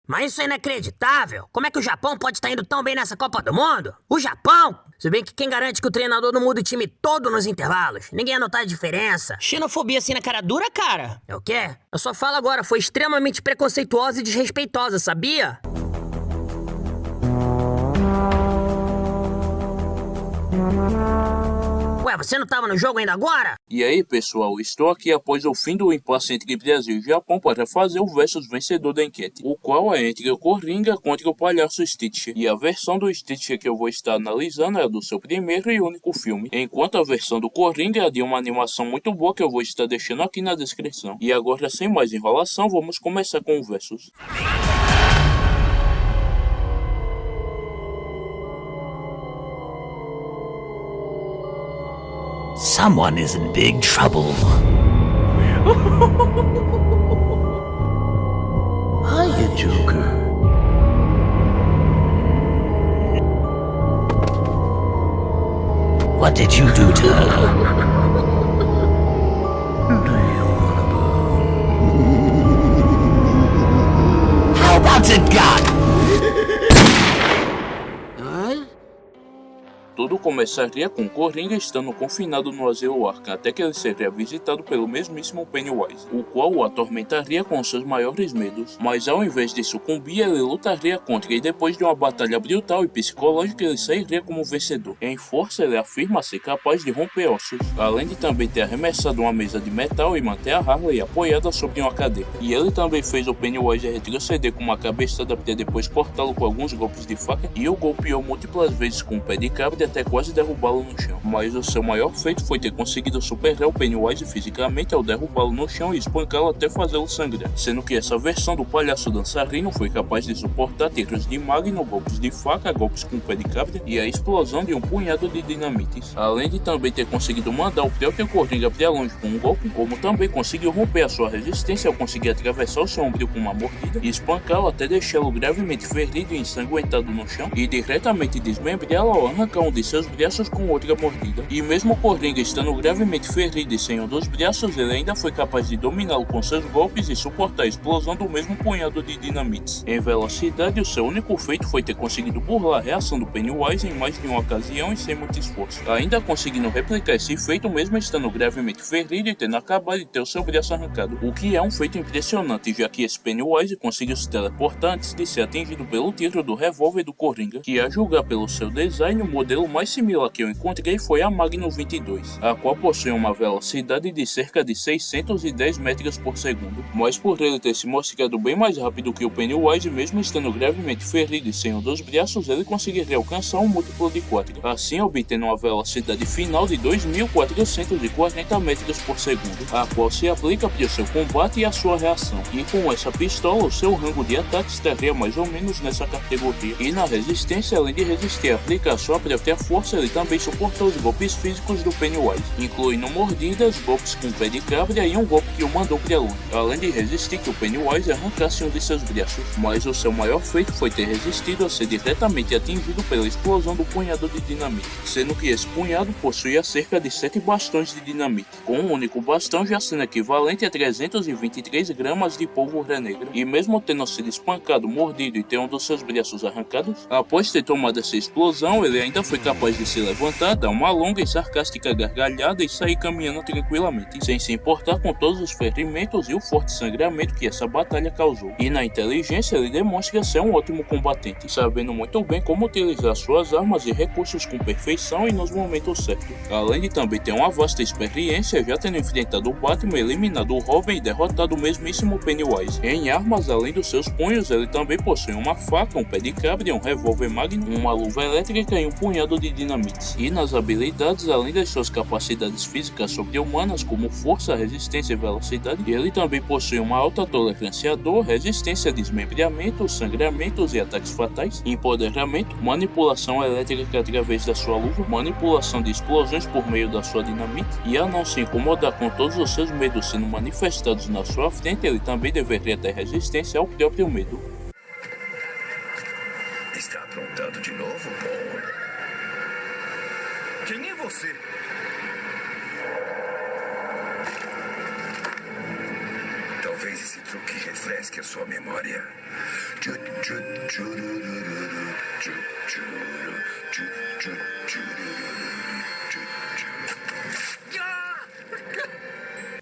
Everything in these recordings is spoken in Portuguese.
Mas isso é inacreditável! Como é que o Japão pode estar indo tão bem nessa Copa do Mundo? O Japão? Se bem que quem garante que o treinador não muda o time todo nos intervalos? Ninguém ia notar a diferença. Xenofobia assim na cara dura, cara? É o quê? Eu só falo agora, foi extremamente preconceituosa e desrespeitosa, sabia? Ué, você não tava no jogo ainda agora? E aí, pessoal, estou aqui após o fim do impasse entre Brasil e Japão para fazer o versus vencedor da enquete, o qual é entre o Coringa contra o Palhaço Stitch. E a versão do Stitch que eu vou estar analisando é a do seu primeiro e único filme, enquanto a versão do Coringa é de uma animação muito boa que eu vou estar deixando aqui na descrição. E agora, sem mais enrolação, vamos começar com o versus. Someone is in big trouble. Hiya, Joker. What did you do to her? Do you wanna bone? How about it, God? Tudo começaria com Coringa estando confinado no asilo Arkham, até que ele seria visitado pelo mesmíssimo Pennywise, o qual o atormentaria com seus maiores medos, mas ao invés de sucumbir, ele lutaria contra e depois de uma batalha brutal e psicológica, ele sairia como vencedor. Em força, ele afirma ser capaz de romper ossos, além de também ter arremessado uma mesa de metal e manter a Harley apoiada sobre uma cadeira. E ele também fez o Pennywise retroceder com uma cabeçada para depois cortá-lo com alguns golpes de faca, e o golpeou múltiplas vezes com o pé de cabra até quase derrubá-lo no chão. Mas o seu maior feito foi ter conseguido superar o Pennywise fisicamente ao derrubá-lo no chão e espancá-lo até fazê-lo sangrar, sendo que essa versão do palhaço dançarino foi capaz de suportar tiros de magno, golpes de faca, golpes com pé de cabra e a explosão de um punhado de dinamites, além de também ter conseguido mandar o próprio Coringa para longe com um golpe, como também conseguiu romper a sua resistência ao conseguir atravessar o seu ombro com uma mordida e espancá-lo até deixá-lo gravemente ferido e ensanguentado no chão e diretamente desmembrá-lo ao arrancar um de seus braços com outra mordida. E mesmo o Coringa estando gravemente ferido e sem um dos braços, ele ainda foi capaz de dominá-lo com seus golpes e suportar a explosão do mesmo punhado de dinamites. Em velocidade, o seu único feito foi ter conseguido burlar a reação do Pennywise em mais de uma ocasião e sem muito esforço, ainda conseguindo replicar esse feito mesmo estando gravemente ferido e tendo acabado de ter o seu braço arrancado, o que é um feito impressionante, já que esse Pennywise conseguiu se teleportar antes de ser atingido pelo tiro do revólver do Coringa, que a julgar pelo seu design, o modelo mais similar que eu encontrei foi a Magnum 22, a qual possui uma velocidade de cerca de 610 metros por segundo, mas por ele ter se mostrado bem mais rápido que o Pennywise, mesmo estando gravemente ferido e sem um dos braços, ele conseguiria alcançar um múltiplo de 4, assim obtendo uma velocidade final de 2.440 metros por segundo, a qual se aplica para o seu combate e a sua reação, e com essa pistola o seu rango de ataque estaria mais ou menos nessa categoria, e na resistência, além de resistir a aplicar sua própria força, ele também suportou os golpes físicos do Pennywise, incluindo mordidas, golpes com pé de cabra e um golpe que o mandou para longe, além de resistir que o Pennywise arrancasse um de seus braços, mas o seu maior feito foi ter resistido a ser diretamente atingido pela explosão do punhado de dinamite, sendo que esse punhado possuía cerca de 7 bastões de dinamite, com um único bastão já sendo equivalente a 323 gramas de pólvora negra, e mesmo tendo sido espancado, mordido e ter um dos seus braços arrancados, após ter tomado essa explosão, ele ainda foi capaz de se levantar, dar uma longa e sarcástica gargalhada e sair caminhando tranquilamente, sem se importar com todos os ferimentos e o forte sangramento que essa batalha causou. E na inteligência ele demonstra ser um ótimo combatente, sabendo muito bem como utilizar suas armas e recursos com perfeição e nos momentos certos, além de também ter uma vasta experiência, já tendo enfrentado o Batman, eliminado o Robin e derrotado o mesmíssimo Pennywise. Em armas, além dos seus punhos, ele também possui uma faca, um pé de cabra, um revólver Magnum, uma luva elétrica e um punhado de dinamites. E nas habilidades, além das suas capacidades físicas sobre-humanas como força, resistência e velocidade, ele também possui uma alta tolerância à dor, resistência a desmembramentos, sangramentos e ataques fatais, empoderamento, manipulação elétrica através da sua luva, manipulação de explosões por meio da sua dinamite, e a não se incomodar com todos os seus medos sendo manifestados na sua frente, ele também deveria ter resistência ao próprio medo. Está aprontando de novo, Paul? Quem é você? Talvez Talvez esse truque refresque a sua memória.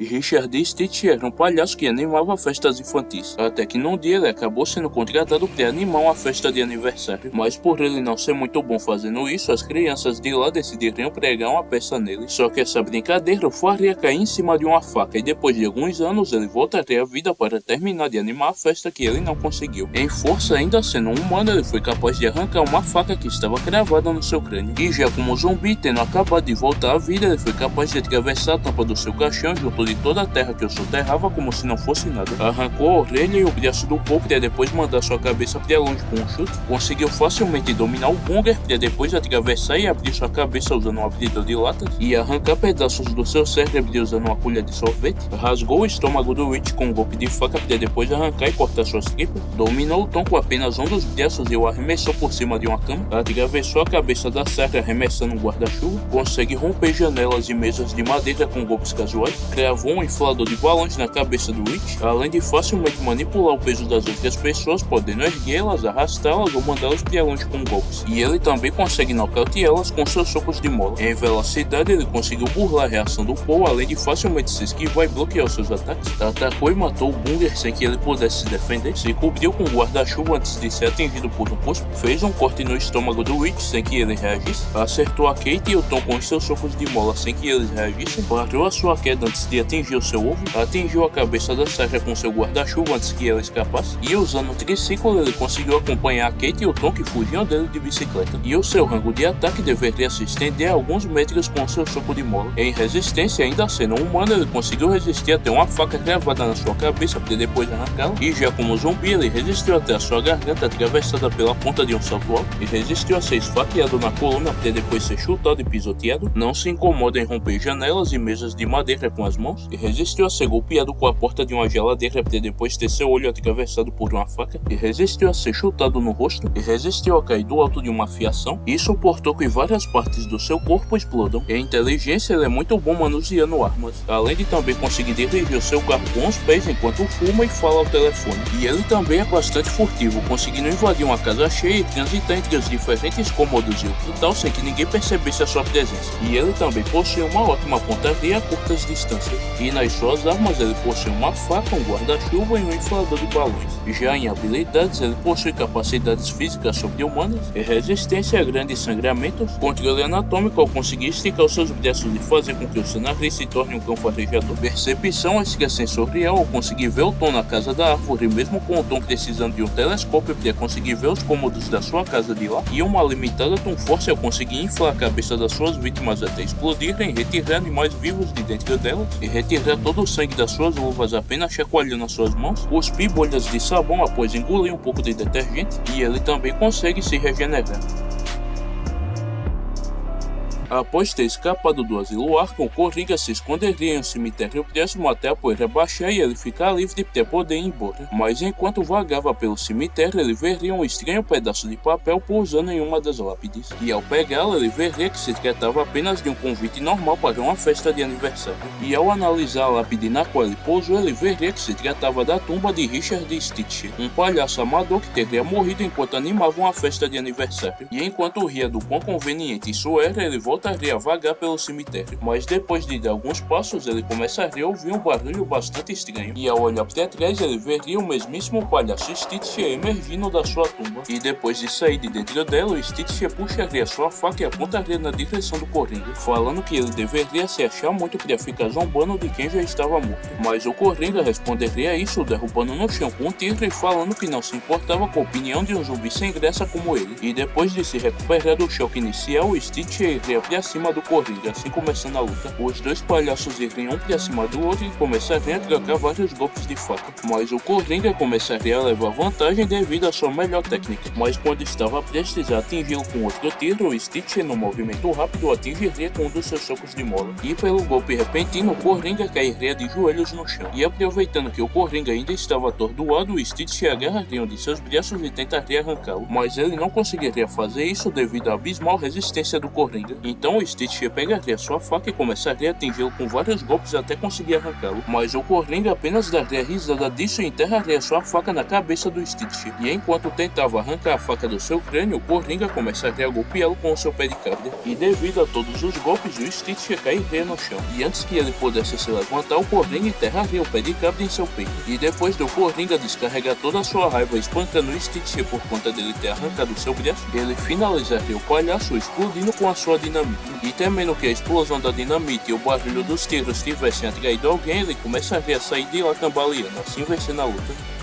Richard e Stitch era um palhaço que animava festas infantis, até que num dia ele acabou sendo contratado para animar uma festa de aniversário. Mas por ele não ser muito bom fazendo isso, as crianças de lá decidiriam pregar uma peça nele. Só que essa brincadeira o faria cair em cima de uma faca, e depois de alguns anos ele voltaria à vida para terminar de animar a festa que ele não conseguiu. Em força, ainda sendo um humano, ele foi capaz de arrancar uma faca que estava cravada no seu crânio. E já como zumbi, tendo acabado de voltar à vida, ele foi capaz de atravessar a tampa do seu caixão junto de toda a terra que o soterrava como se não fosse nada. Arrancou a orelha e o braço do porco para depois mandar sua cabeça para longe com um chute. Conseguiu facilmente dominar o Bunger para depois atravessar e abrir sua cabeça usando um abridor de latas e arrancar pedaços do seu cérebro usando uma colher de sorvete. Rasgou o estômago do Witch com um golpe de faca para depois arrancar e cortar suas tripas. Dominou o Tom com apenas um dos braços e o arremessou por cima de uma cama. Atravessou a cabeça da Sarah arremessando um guarda-chuva. Consegue romper janelas e mesas de madeira com golpes casuais. Cravou um inflador de balões na cabeça do Witch, além de facilmente manipular o peso das outras pessoas, podendo erguê-las, arrastá-las ou mandá-las para longe com golpes. E ele também consegue nocauteá-las com seus socos de mola. Em velocidade, ele conseguiu burlar a reação do Paul, além de facilmente se esquivar e bloquear os seus ataques. Atacou e matou o Bunger sem que ele pudesse se defender. Se cobriu com um guarda-chuva antes de ser atingido por um cuspe. Fez um corte no estômago do Witch sem que ele reagisse. Acertou a Kate e o Tom com os seus socos de mola sem que eles reagissem. Parou a sua queda antes de atingir o seu ovo, atingiu a cabeça da Sarah com seu guarda-chuva antes que ela escapasse, e usando o triciclo ele conseguiu acompanhar a Kate e o Tom que fugiam dele de bicicleta, e o seu rango de ataque deveria se estender a alguns metros com seu soco de mola. Em resistência, ainda sendo humano, ele conseguiu resistir até uma faca cravada na sua cabeça para depois arrancá-la, e já como zumbi ele resistiu até a sua garganta atravessada pela ponta de um salto alto, e resistiu a ser esfaqueado na coluna para depois ser chutado e pisoteado. Não se incomoda em romper janelas e mesas de madeira com as mãos, e resistiu a ser golpeado com a porta de uma geladeira para depois ter seu olho atravessado por uma faca, e resistiu a ser chutado no rosto, e resistiu a cair do alto de uma fiação, e suportou que várias partes do seu corpo explodam. Em inteligência ele é muito bom manuseando armas, além de também conseguir dirigir o seu carro com os pés enquanto fuma e fala ao telefone. E ele também é bastante furtivo, conseguindo invadir uma casa cheia e transitar entre os diferentes cômodos e o quintal sem que ninguém percebesse a sua presença. E ele também possui uma ótima pontaria a curtas distâncias, e nas suas armas ele possui uma faca, um guarda-chuva e um inflador de balões. Já em habilidades ele possui capacidades físicas sobre-humanas e resistência a grandes sangramentos, controle anatômico ao conseguir esticar os seus braços e fazer com que o seu nariz se torne um cão farejador, percepção extrasensorial ao conseguir ver o Tom na casa da árvore mesmo com o Tom precisando de um telescópio para conseguir ver os cômodos da sua casa de lá, e uma limitada Tom Force ao conseguir inflar a cabeça das suas vítimas até explodirem, retirar animais vivos de dentro delas e retirar todo o sangue das suas luvas apenas chacoalhando as suas mãos, cuspir bolhas de sabão após engolir um pouco de detergente, e ele também consegue se regenerar. Após ter escapado do asilo Arkham, Coringa se esconderia em um cemitério próximo até a poeira baixar e ele ficar livre para poder ir embora. Mas enquanto vagava pelo cemitério, ele veria um estranho pedaço de papel pousando em uma das lápides. E ao pegá-lo, ele veria que se tratava apenas de um convite normal para uma festa de aniversário. E ao analisar a lápide na qual ele pousou, ele veria que se tratava da tumba de Richard Stitch, um palhaço amador que teria morrido enquanto animava uma festa de aniversário. E enquanto ria do quão conveniente isso era, ele voltaria a vagar pelo cemitério, mas depois de dar alguns passos ele começaria a ouvir um barulho bastante estranho, e ao olhar para trás ele veria o mesmíssimo palhaço Stitch emergindo da sua tumba, e depois de sair de dentro dela, o Stitch puxaria sua faca e apontaria na direção do Coringa, falando que ele deveria se achar muito para ficar zombando de quem já estava morto, mas o Coringa responderia a isso derrubando no chão com um tiro e falando que não se importava com a opinião de um zumbi sem graça como ele, e depois de se recuperar do choque inicial, o Stitch iria para cima do Coringa, assim começando a luta. Os dois palhaços iriam um para cima do outro e começariam a trocar vários golpes de faca, mas o Coringa começaria a levar vantagem devido à sua melhor técnica, mas quando estava prestes a atingi-lo com outro tiro, o Stitch, no movimento rápido, atingiria com um dos seus socos de mola, e pelo golpe repentino, o Coringa cairia de joelhos no chão, e aproveitando que o Coringa ainda estava atordoado, o Stitch agarraria um de seus braços e tentaria arrancá-lo, mas ele não conseguiria fazer isso devido à abismal resistência do Coringa. Então o Stitch pegaria sua faca e começaria a atingi-lo com vários golpes até conseguir arrancá-lo. Mas o Coringa apenas daria risada disso e enterraria sua faca na cabeça do Stitch. E enquanto tentava arrancar a faca do seu crânio, o Coringa começaria a golpeá-lo com o seu pé de cabra. E devido a todos os golpes, o Stitch cairia no chão. E antes que ele pudesse se levantar, o Coringa enterraria o pé de cabra em seu peito. E depois do Coringa descarregar toda a sua raiva espancando o Stitch por conta dele ter arrancado seu braço, ele finalizaria o palhaço explodindo com a sua dinamite. E temendo que a explosão da dinamite e o barulho dos tiros tivessem atraído alguém, ele começaria a sair de lá cambaleando, assim vencendo a luta.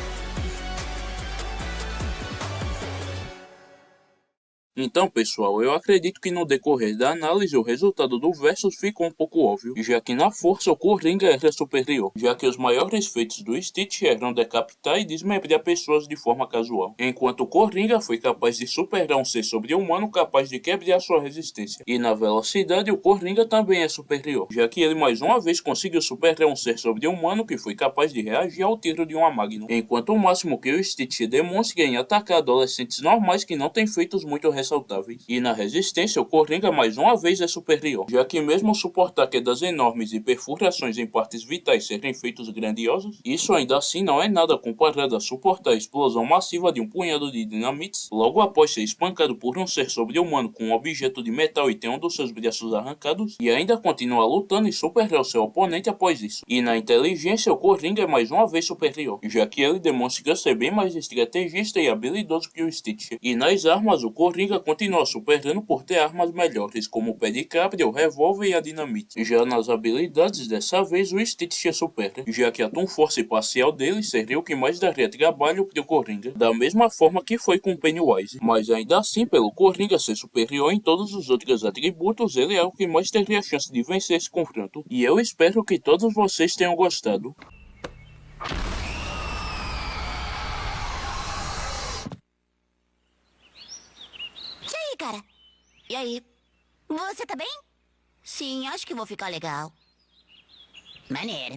Então, pessoal, eu acredito que no decorrer da análise o resultado do versus ficou um pouco óbvio, já que na força o Coringa era superior, já que os maiores feitos do Stitch eram decapitar e desmembrar pessoas de forma casual, enquanto o Coringa foi capaz de superar um ser sobre-humano capaz de quebrar sua resistência. E na velocidade o Coringa também é superior, já que ele mais uma vez conseguiu superar um ser sobre-humano que foi capaz de reagir ao tiro de uma Magnum, enquanto o máximo que o Stitch demonstra em atacar adolescentes normais que não têm feitos muito ressaltáveis. E na resistência o Coringa mais uma vez é superior, já que mesmo suportar quedas enormes e perfurações em partes vitais serem feitos grandiosos, isso ainda assim não é nada comparado a suportar a explosão massiva de um punhado de dinamites logo após ser espancado por um ser sobre-humano com um objeto de metal e ter um dos seus braços arrancados, e ainda continuar lutando e superar o seu oponente após isso. E na inteligência o Coringa é mais uma vez superior, já que ele demonstra ser bem mais estrategista e habilidoso que o Stitch. E nas armas o Coringa continua superando por ter armas melhores, como o pé de cabra, o revólver e a dinamite. Já nas habilidades, dessa vez o Stitch supera, já que a Toon Force parcial dele seria o que mais daria trabalho pro Coringa, da mesma forma que foi com Pennywise. Mas ainda assim, pelo Coringa ser superior em todos os outros atributos, ele é o que mais teria chance de vencer esse confronto. E eu espero que todos vocês tenham gostado. Cara, e aí? Você tá bem? Sim, acho que vou ficar legal. Maneiro.